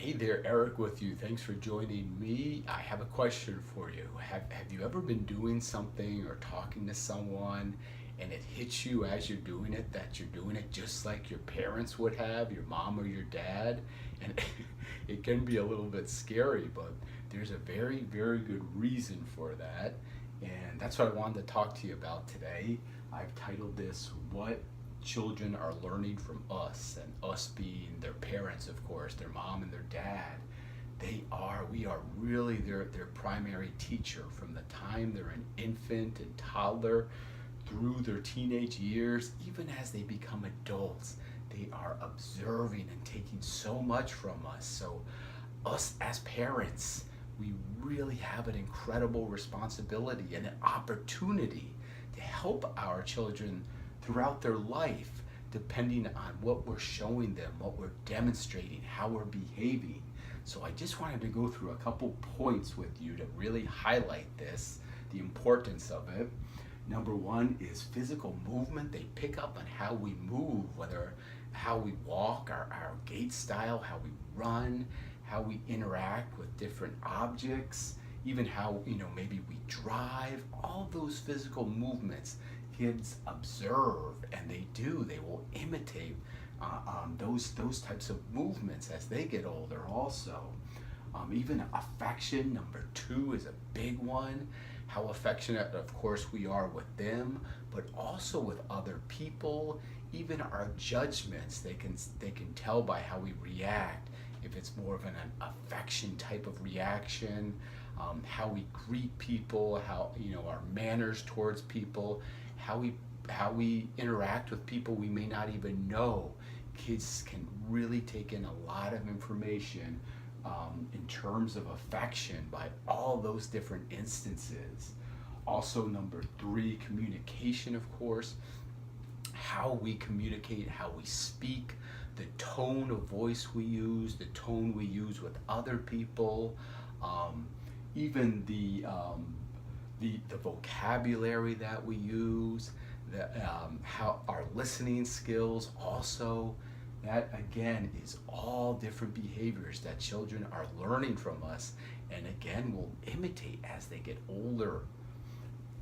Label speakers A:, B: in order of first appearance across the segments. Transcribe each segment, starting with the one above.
A: Hey there, Eric with you. Thanks for joining me. I have a question for you. Have you ever been doing something or talking to someone and it hits you as you're doing it that you're doing it just like your parents would have, your mom or your dad? And it can be a little bit scary, but there's a very, very good reason for that. And that's what I wanted to talk to you about today. I've titled this, What Children Are Learning from Us, and us being their parents, of course, their mom and their dad. We are really their primary teacher from the time they're an infant and toddler through their teenage years, even as they become adults. They are observing and taking so much from us. So, us as parents, we really have an incredible responsibility and an opportunity to help our children throughout their life, depending on what we're showing them, what we're demonstrating, how we're behaving. So I just wanted to go through a couple points with you to really highlight this, the importance of it. Number one is physical movement. They pick up on how we move, whether how we walk, our gait style, how we run, how we interact with different objects, even how, maybe we drive, all those physical movements. Kids observe, and they will imitate those types of movements as they get older also. Even affection, number two, is a big one. How affectionate, of course, we are with them, but also with other people. Even our judgments, they can tell by how we react. If it's more of an affection type of reaction, how we greet people, how our manners towards people, how we interact with people we may not even know. Kids can really take in a lot of information in terms of affection by all those different instances. Also, number three, communication, of course. How we communicate, how we speak, the tone of voice we use, the tone we use with other people, even the vocabulary that we use, how our listening skills also. That again is all different behaviors that children are learning from us, and again will imitate as they get older.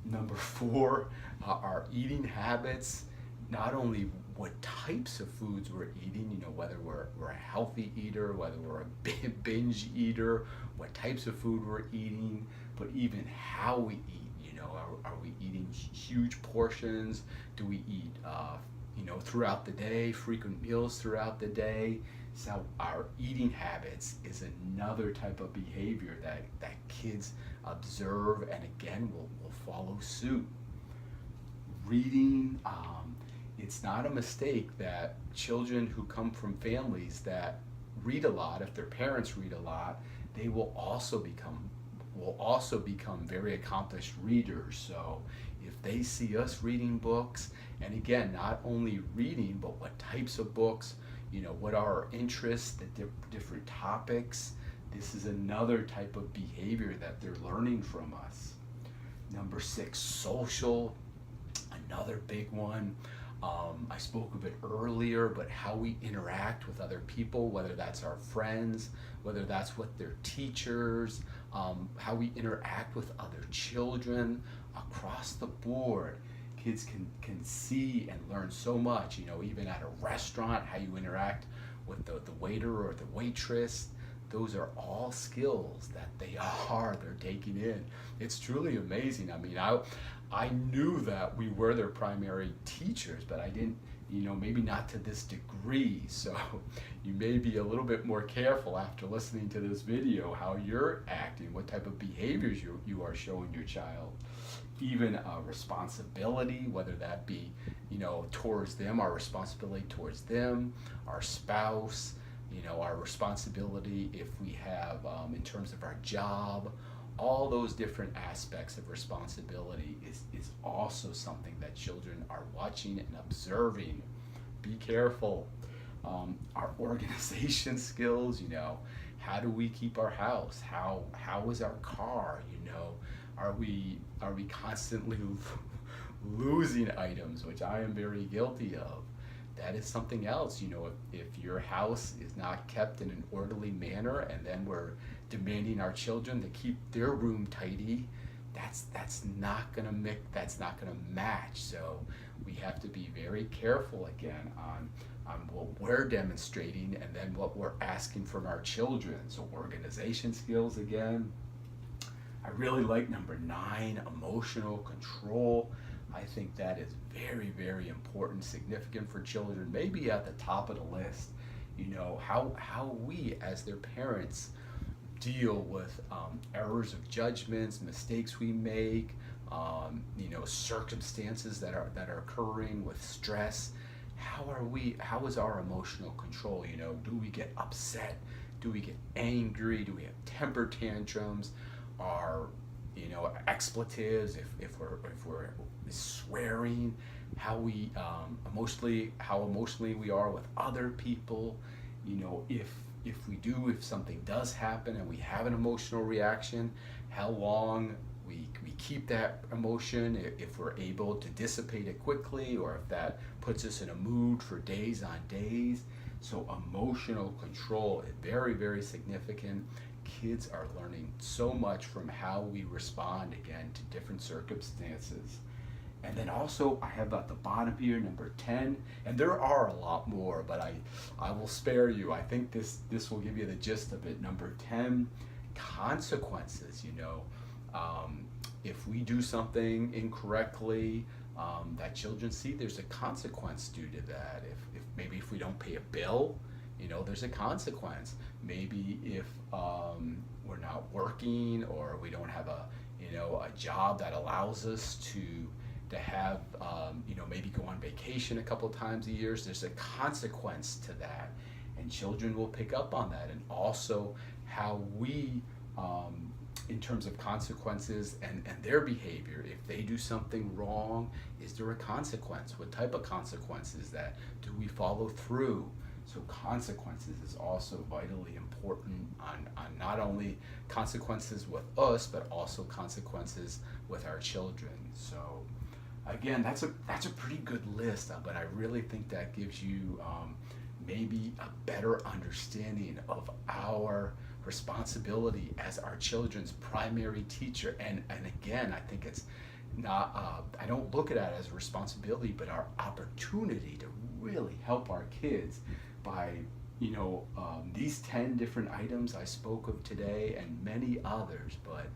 A: Number four, our eating habits. Not only what types of foods we're eating, whether we're a healthy eater, whether we're a binge eater, what types of food we're eating, but even how we eat. Are we eating huge portions? Do we eat, throughout the day, frequent meals throughout the day? So our eating habits is another type of behavior that kids observe and again will follow suit. Reading, it's not a mistake that children who come from families that read a lot, if their parents read a lot, they will also become very accomplished readers. So if they see us reading books, and again, not only reading, but what types of books, what are our interests, the different topics, this is another type of behavior that they're learning from us. Number six, social, another big one. I spoke of it earlier, but how we interact with other people, whether that's our friends, whether that's with their teachers, how we interact with other children across the board. Kids can see and learn so much, even at a restaurant, how you interact with the waiter or the waitress. Those are all skills that they're taking in. It's truly amazing. I mean, I knew that we were their primary teachers, but I didn't, maybe not to this degree. So you may be a little bit more careful after listening to this video, how you're acting, what type of behaviors you are showing your child. Even responsibility, whether that be, towards them, our responsibility towards them, our spouse, our responsibility if we have, in terms of our job. All those different aspects of responsibility is also something that children are watching and observing. Be careful. Our organization skills, how do we keep our house? How is our car? Are we constantly losing items, which I am very guilty of? that is something else. You know, if your house is not kept in an orderly manner, and then we're demanding our children to keep their room tidy, that's not gonna mix, that's not gonna match. So we have to be very careful again on what we're demonstrating and then what we're asking from our children. So organization skills again. I really like number 9, emotional control. I think that is very, very important, significant for children, maybe at the top of the list. You know, how we as their parents deal with errors of judgments, mistakes we make, you know, circumstances that are occurring with stress. How is our emotional control? You know, do we get upset? Do we get angry? Do we have temper tantrums? Are, you know, expletives, if we're swearing, how we how emotionally we are with other people. You know, if something does happen and we have an emotional reaction, how long we keep that emotion, if we're able to dissipate it quickly, or if that puts us in a mood for days on days. So emotional control is very, very significant. Kids are learning so much from how we respond again to different circumstances. And then also I have at the bottom here number 10, and there are a lot more, but I will spare you. I think this will give you the gist of it. Number 10, consequences. You know, if we do something incorrectly, that children see there's a consequence due to that. If maybe if we don't pay a bill, you know, there's a consequence. Maybe if we're not working, or we don't have a job that allows us to have you know, maybe go on vacation a couple times a year, there's a consequence to that, and children will pick up on that. And also how we in terms of consequences and their behavior, if they do something wrong, is there a consequence? What type of consequences that? Do we follow through? So consequences is also vitally important on not only consequences with us, but also consequences with our children. So again, that's a pretty good list, but I really think that gives you maybe a better understanding of our responsibility as our children's primary teacher. And again, I think it's not, I don't look at it as a responsibility, but our opportunity to really help our kids by, you know, these 10 different items I spoke of today and many others. But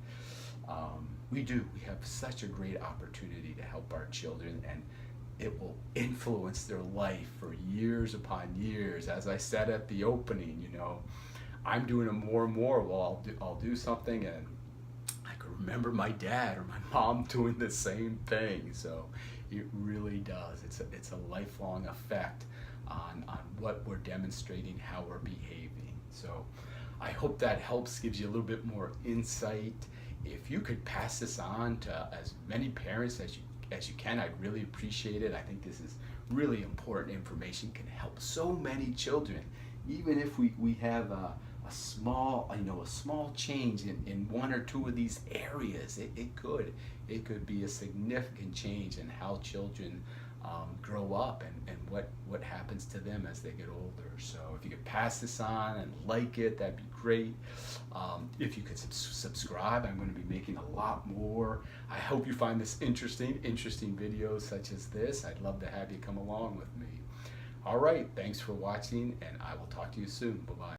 A: we have such a great opportunity to help our children, and it will influence their life for years upon years. As I said at the opening, you know, I'm doing it more and more. Well, I'll do something, and I can remember my dad or my mom doing the same thing. So it really does. It's a lifelong effect on what we're demonstrating, how we're behaving. So I hope that helps, gives you a little bit more insight. If you could pass this on to as many parents as you can, I'd really appreciate it. I think this is really important information, can help so many children. Even if we have a small, you know, a small change in one or two of these areas, it could be a significant change in how children grow up and what happens to them as they get older. So if you could pass this on and like it, that'd be great. If you could subscribe, I'm going to be making a lot more. I hope you find this interesting videos such as this. I'd love to have you come along with me. All right, thanks for watching, and I will talk to you soon. Bye-bye.